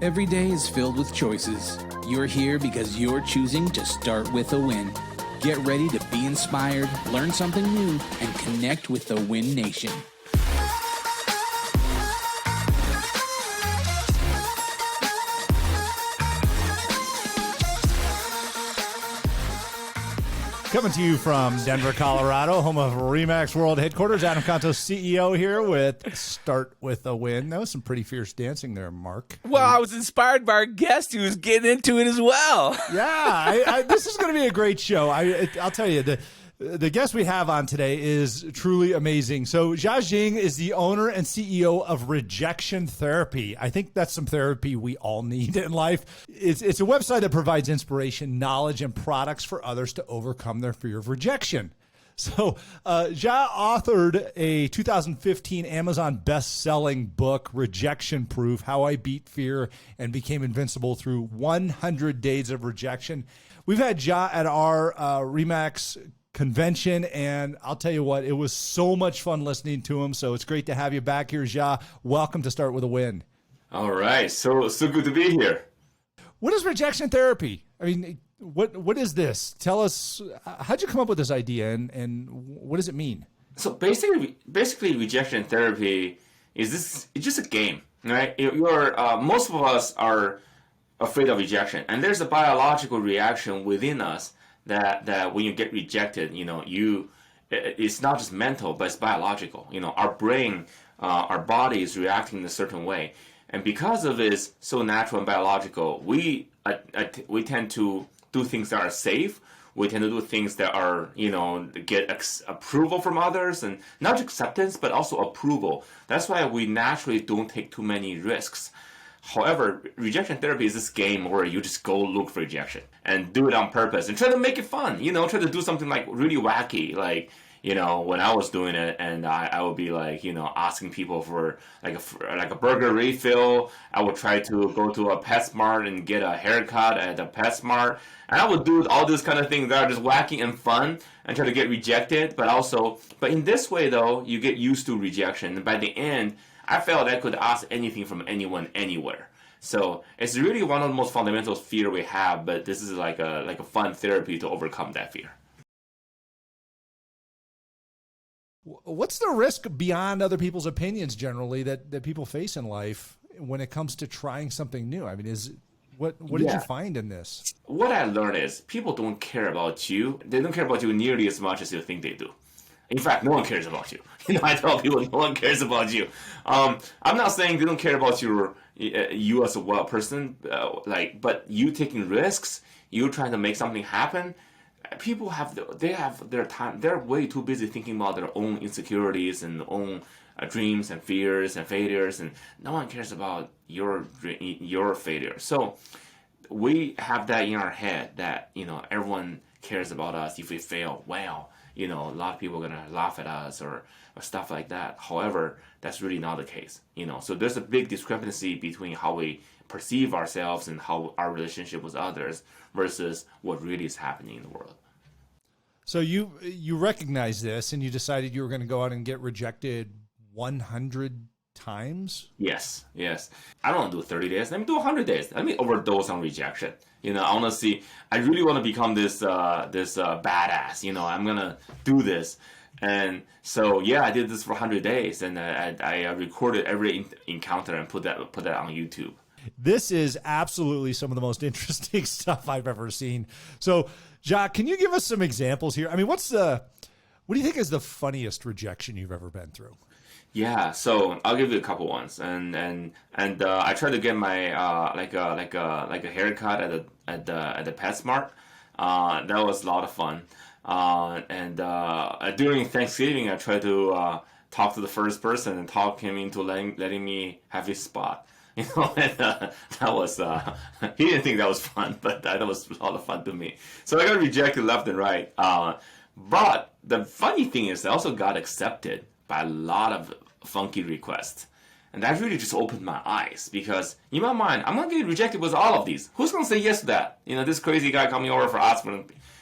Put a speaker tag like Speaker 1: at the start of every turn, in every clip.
Speaker 1: Every day is filled with choices. You're here because you're choosing to start with a win. Get ready to be inspired, learn something new, and connect with the Win Nation.
Speaker 2: Coming to you from Denver, Colorado, home of Remax World Headquarters. Adam Contos, CEO, here with Start With a Win. That was some pretty fierce dancing there, Mark.
Speaker 3: Well, I was inspired by our guest who was getting into it as well.
Speaker 2: Yeah, this is going to be a great show. I'll tell you, the guest we have on today is truly amazing. So Jia Jiang is the owner and CEO of Rejection Therapy. I think that's some therapy we all need in life. It's a website that provides inspiration, knowledge, and products for others to overcome their fear of rejection. So Jia authored a 2015 Amazon best-selling book, Rejection Proof: How I Beat Fear and Became Invincible Through 100 Days of Rejection. We've had Jia at our Remax convention, and I'll tell you what, it was so much fun listening to him. So it's great to have you back here, Jia. Welcome to Start With a Win.
Speaker 4: All right, so good to be here.
Speaker 2: What is rejection therapy? I mean, what is this? Tell us, how'd you come up with this idea, and what does it mean?
Speaker 4: So basically, rejection therapy it's just a game, right? Most of us are afraid of rejection, and there's a biological reaction within us that when you get rejected, it's not just mental, but it's biological. Our brain, our body is reacting in a certain way. And because of it's so natural and biological, we tend to do things that are safe. We tend to do things that are, get approval from others, and not just acceptance, but also approval. That's why we naturally don't take too many risks. However, rejection therapy is this game where you just go look for rejection and do it on purpose and try to make it fun, try to do something like really wacky, like, when I was doing it, and I would be like, asking people for like a burger refill. I would try to go to a PetSmart and get a haircut at a PetSmart. And I would do all these kind of things that are just wacky and fun and try to get rejected. But in this way, though, you get used to rejection. And by the end, I felt I could ask anything from anyone, anywhere. So it's really one of the most fundamental fear we have, but this is like a fun therapy to overcome that fear.
Speaker 2: What's the risk beyond other people's opinions generally that people face in life when it comes to trying something new? I mean, what did you find in this?
Speaker 4: What I learned is people don't care about you. They don't care about you nearly as much as you think they do. In fact, no one cares about you. I tell people no one cares about you. I'm not saying they don't care about you as a person, but you taking risks, you trying to make something happen. People have their time. They're way too busy thinking about their own insecurities and own dreams and fears and failures, and no one cares about your failure. So we have that in our head that everyone cares about us if we fail. Well, a lot of people are gonna laugh at us or stuff like that. However, that's really not the case. So there's a big discrepancy between how we perceive ourselves and how our relationship with others versus what really is happening in the world.
Speaker 2: So you recognize this, and you decided you were going to go out and get rejected 100 times?
Speaker 4: Yes. I don't want to do 30 days. Let me do 100 days. Let me overdose on rejection. Honestly, I really want to become this badass. I'm going to do this. And so, I did this for 100 days, and I recorded every encounter and put that on YouTube.
Speaker 2: This is absolutely some of the most interesting stuff I've ever seen. So, Jia, can you give us some examples here? I mean, what do you think is the funniest rejection you've ever been through?
Speaker 4: Yeah, so I'll give you a couple ones, and I tried to get my like a haircut at the PetSmart. That was a lot of fun. And during Thanksgiving, I tried to talk to the first person and talk him into letting me have his spot. And, that was he didn't think that was fun, but that was a lot of fun to me. So I got rejected left and right. But the funny thing is, I also got accepted by a lot of funky requests. And that really just opened my eyes, because in my mind, I'm not getting rejected with all of these. Who's going to say yes to that? This crazy guy coming over for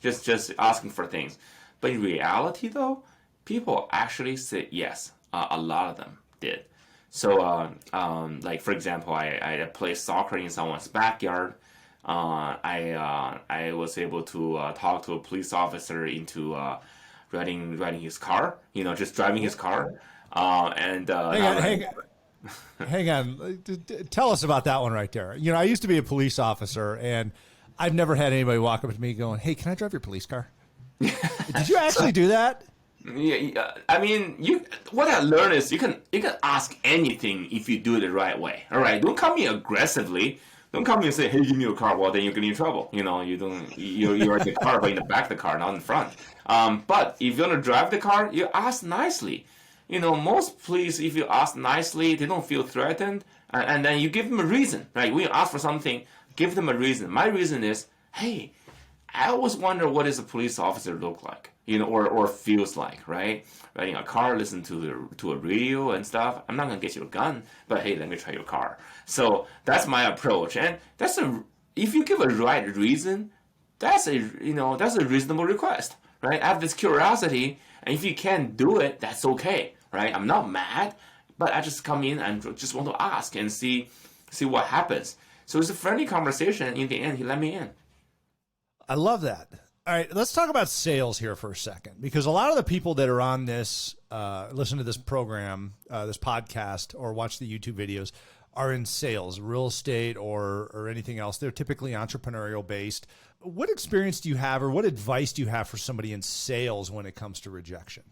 Speaker 4: just asking for things. But in reality, though, people actually said yes. A lot of them did. So, like for example, I play soccer in someone's backyard. I was able to talk to a police officer into riding his car. Just driving his car.
Speaker 2: Hang on. Tell us about that one right there. I used to be a police officer, and I've never had anybody walk up to me going, "Hey, can I drive your police car?" Did you actually do that?
Speaker 4: Yeah, I mean, what I learned is you can ask anything if you do it the right way. All right, don't come in aggressively. Don't come in and say, "Hey, give me your car." Well, then you're getting in trouble. You're in the car, but in the back of the car, not in front. But if you're gonna drive the car, you ask nicely. Most police, if you ask nicely, they don't feel threatened, and then you give them a reason, right? When you ask for something, give them a reason. My reason is, hey, I always wonder what does a police officer look like, or feels like, right? Riding a car, listen to a radio and stuff. I'm not gonna get you a gun, but hey, let me try your car. So that's my approach, and if you give a right reason, that's a reasonable request, right? I have this curiosity, and if you can't do it, that's okay, right? I'm not mad, but I just come in and just want to ask and see what happens. So it's a friendly conversation. In the end, he let me in.
Speaker 2: I love that. All right, let's talk about sales here for a second, because a lot of the people that are on this, listen to this program, this podcast, or watch the YouTube videos are in sales, real estate, or anything else. They're typically entrepreneurial based. What experience do you have, or what advice do you have for somebody in sales when it comes to rejection?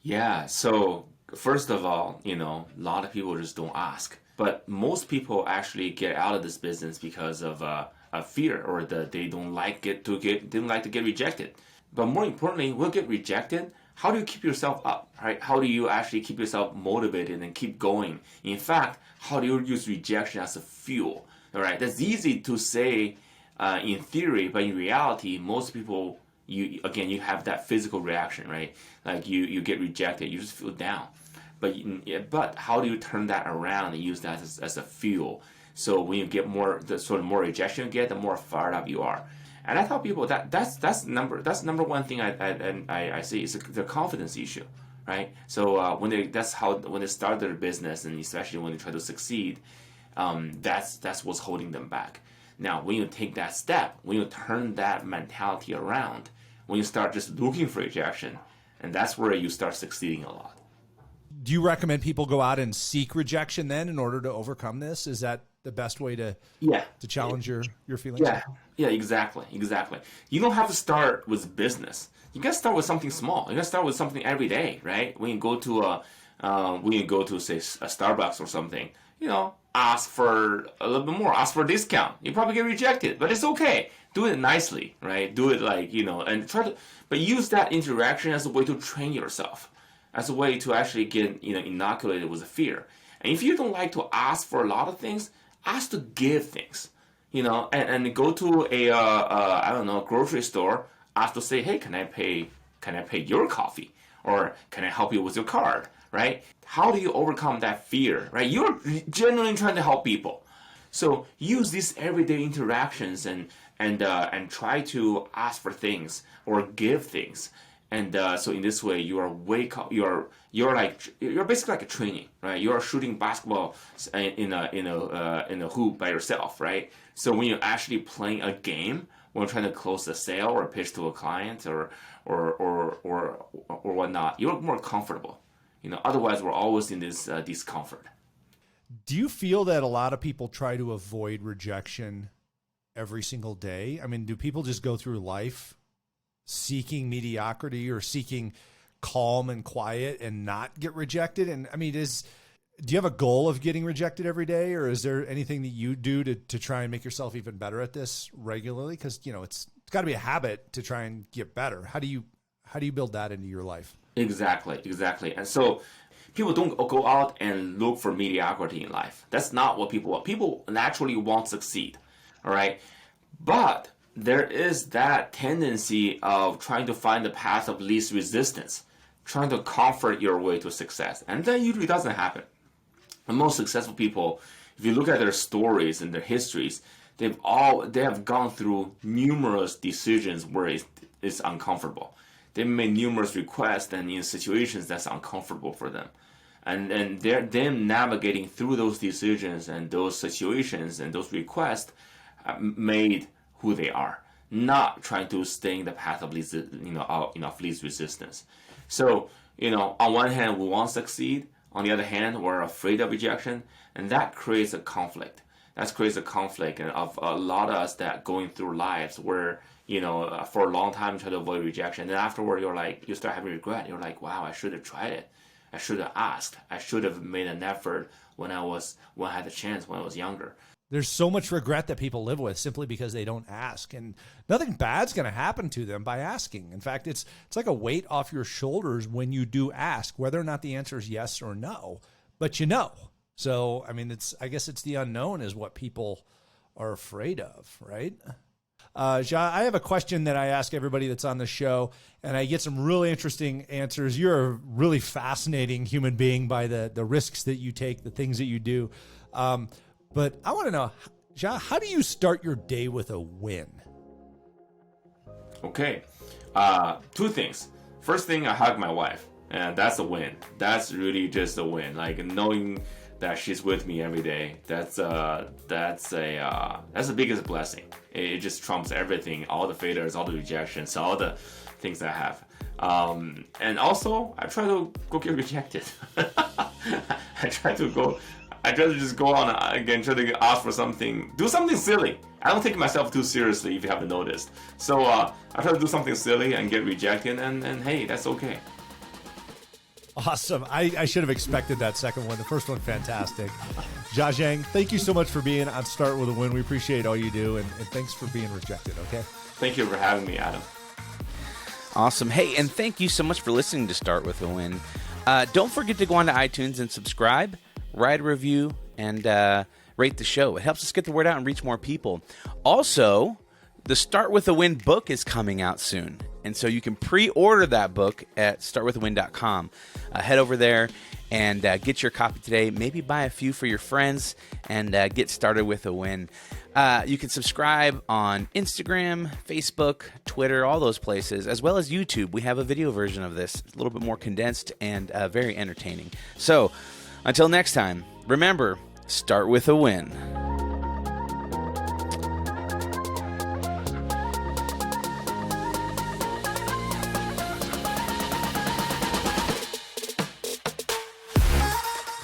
Speaker 4: Yeah, so first of all, a lot of people just don't ask. But most people actually get out of this business because of a fear, or that they don't like to get rejected. But more importantly, we'll get rejected. How do you keep yourself up, right? How do you actually keep yourself motivated and keep going? In fact, how do you use rejection as a fuel? All right, that's easy to say in theory, but in reality, most people, you have that physical reaction, right? Like you get rejected, you just feel down. But how do you turn that around and use that as a fuel? So when you get more rejection you get, the more fired up you are. And I tell people that's number one thing I see is the confidence issue, right? So when they start their business, and especially when they try to succeed, that's what's holding them back. Now, when you take that step, when you turn that mentality around, when you start just looking for rejection, and that's where you start succeeding a lot.
Speaker 2: Do you recommend people go out and seek rejection then in order to overcome this? Is that the best way to challenge your feelings?
Speaker 4: Yeah, exactly. You don't have to start with business. You gotta start with something small. You gotta start with something every day, right? When you go to say a Starbucks or something, ask for a little bit more. Ask for a discount. You probably get rejected, but it's okay. Do it nicely, right? Do it and but use that interaction as a way to train yourself, as a way to actually get inoculated with the fear. And if you don't like to ask for a lot of things, ask to give things, and go to a grocery store, ask to say, hey, can I pay your coffee, or can I help you with your card, right? How do you overcome that fear, right? You're genuinely trying to help people. So use these everyday interactions and try to ask for things or give things. And so in this way, you're basically like a training, right? You are shooting basketball in a hoop by yourself, right? So when you're actually playing a game, when you're trying to close a sale or pitch to a client or whatnot, you're more comfortable. Otherwise, we're always in this discomfort.
Speaker 2: Do you feel that a lot of people try to avoid rejection every single day? I mean, do people just go through life seeking mediocrity or seeking calm and quiet and not get rejected? And I mean, do you have a goal of getting rejected every day, or is there anything that you do to try and make yourself even better at this regularly? Because it's got to be a habit to try and get better. How do you build that into your life? Exactly.
Speaker 4: And so people don't go out and look for mediocrity in life. That's not what people want. People naturally want to succeed, all right? But there is that tendency of trying to find the path of least resistance, trying to comfort your way to success. And that usually doesn't happen. The most successful people, if you look at their stories and their histories, they have gone through numerous decisions where it's uncomfortable. They made numerous requests and in situations that's uncomfortable for them. and they're them navigating through those decisions and those situations and those requests made who they are, not trying to stay in the path of least, of least resistance. So, on one hand, we want to succeed. On the other hand, we're afraid of rejection, and that creates a conflict. That creates a conflict of a lot of us that going through lives where, for a long time try to avoid rejection. And then afterward, you start having regret. You're like, wow, I should have tried it. I should have asked. I should have made an effort when I had the chance when I was younger.
Speaker 2: There's so much regret that people live with simply because they don't ask, and nothing bad's going to happen to them by asking. In fact, it's like a weight off your shoulders when you do ask, whether or not the answer is yes or no, but So, I guess it's the unknown is what people are afraid of, right? Jia, I have a question that I ask everybody that's on the show, and I get some really interesting answers. You're a really fascinating human being by the risks that you take, the things that you do. But I want to know, Jia, how do you start your day with a win?
Speaker 4: Okay. Two things. First thing, I hug my wife, and that's a win. That's really just a win. Like knowing that she's with me every day. That's the biggest blessing. It just trumps everything, all the failures, all the rejections, all the things I have. And also, I try to go get rejected. I try to just go on again, try to ask for something, do something silly. I don't take myself too seriously, if you haven't noticed. So I try to do something silly and get rejected, and hey, that's okay.
Speaker 2: Awesome. I should have expected that second one. The first one, fantastic. Jia Jiang, thank you so much for being on Start With a Win. We appreciate all you do, and thanks for being rejected, okay?
Speaker 4: Thank you for having me, Adam.
Speaker 3: Awesome. Hey, and thank you so much for listening to Start With a Win. Don't forget to go onto iTunes and subscribe, write a review, and rate the show. It helps us get the word out and reach more people. Also, the Start With a Win book is coming out soon. And so you can pre-order that book at startwithawin.com. Head over there and get your copy today. Maybe buy a few for your friends and get started with a win. You can subscribe on Instagram, Facebook, Twitter, all those places, as well as YouTube. We have a video version of this, a little bit more condensed and very entertaining. So until next time, remember, start with a win.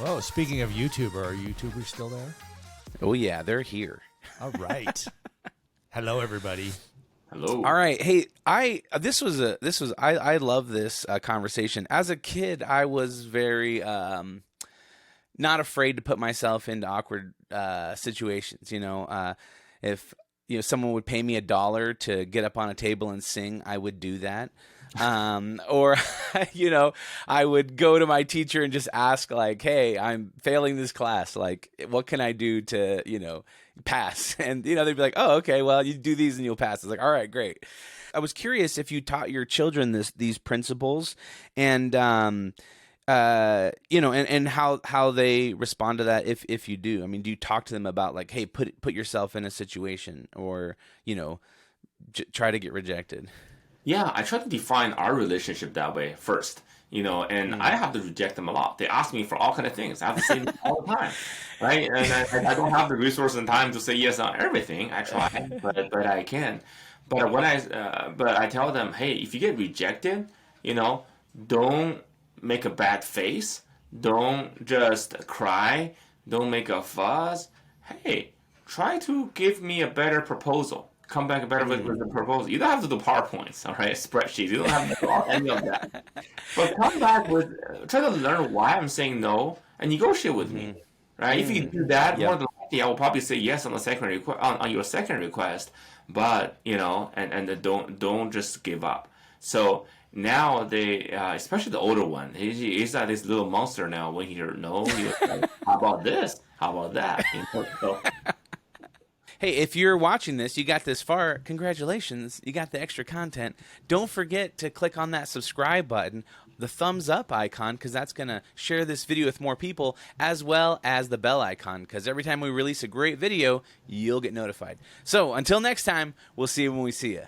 Speaker 2: Oh, speaking of YouTuber, are YouTubers still there?
Speaker 3: Oh yeah, they're here.
Speaker 2: All right. Hello, everybody.
Speaker 4: Hello.
Speaker 3: All right. Hey, I love this conversation. As a kid, I was very not afraid to put myself into awkward situations. If someone would pay me $1 to get up on a table and sing, I would do that. Or, I would go to my teacher and just ask like, hey, I'm failing this class. Like, what can I do to, pass? And, they'd be like, oh, okay, well, you do these and you'll pass. I was like, all right, great. I was curious if you taught your children these principles and, and how they respond to that if you do. I mean, do you talk to them about like, hey, put yourself in a situation or, try to get rejected?
Speaker 4: Yeah, I try to define our relationship that way first, and I have to reject them a lot. They ask me for all kind of things. I have to say them all the time, right? And I don't have the resources and time to say yes on everything. I try, but I can. But when I tell them, hey, if you get rejected, don't make a bad face. Don't just cry. Don't make a fuss. Hey, try to give me a better proposal. Come back better with the proposal. You don't have to do PowerPoints, all right? Spreadsheets. You don't have to do any of that. But come back try to learn why I'm saying no and negotiate with me, right? If you do that, more than likely, I will probably say yes on the on your second request. But and don't just give up. So now they, especially the older one, he's like this little monster now. When he hears no, he's like, how about this? How about that? So.
Speaker 3: Hey, if you're watching this, you got this far, congratulations, you got the extra content. Don't forget to click on that subscribe button, the thumbs up icon, because that's going to share this video with more people, as well as the bell icon, because every time we release a great video, you'll get notified. So until next time, we'll see you when we see you.